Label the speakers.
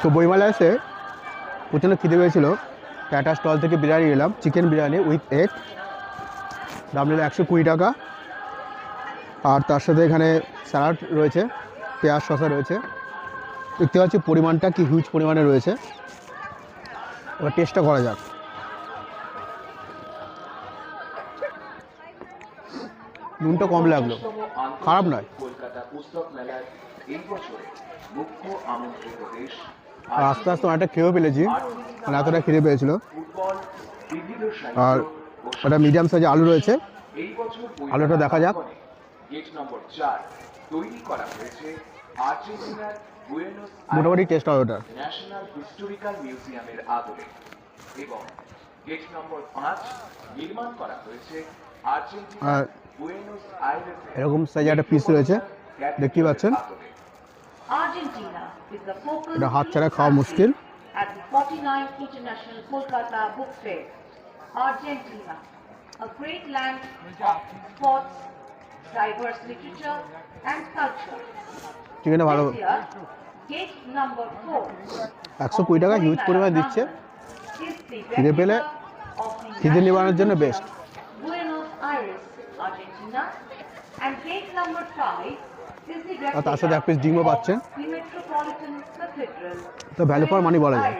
Speaker 1: তো বইমেলা এসে প্রচণ্ড খিদে পেয়েছিল। একটা স্টল থেকে বিরিয়ানি নিলাম, চিকেন বিরিয়ানি উইথ এগ, দাম নিল 120 টাকা। আর তার সাথে এখানে স্যালাড রয়েছে, পেঁয়াজ শসা রয়েছে। দেখতে পাচ্ছি পরিমাণটা কি হিউজ পরিমাণে রয়েছে। এবার টেস্টটা করা যাক। নুনটা কম লাগলো, খারাপ নয়। আস্তে আস্তে অনেকটা খেয়েও ফেলেছি, মানে এতটা খিদে পেয়েছিল। আর ওটা মিডিয়াম সাইজে আলু রয়েছে, আলুটা দেখা যাক। মোটামুটি টেস্ট হবে ওটা। ন্যাশনাল হিস্টোরিক্যাল মিউজিয়ামের আদলে এবং গেট নম্বর 5 নির্মাণ করা হয়েছে আর্জেন্টিনার বুয়েনোস আইরেসে। এরকম সাইজে একটা পিস রয়েছে, দেখতে পাচ্ছেন। এটা হাত ছাড়া খাওয়া মুশকিল। At the 49th International Kolkata Book Fair, Argentina, a great land of sports, diverse literature and culture. চিকেনটা ভালো। Gate number 4 120 টাকা হিউজ পরিমাণ দিচ্ছে। খিদে পেলে খিদে নিবারণের জন্য best. Buenos Aires, Argentina, and gate number 5 is the আর তার সাথে এক পিস ডিমও পাচ্ছেন। তো ভ্যালু ফর মানি বলা যায়।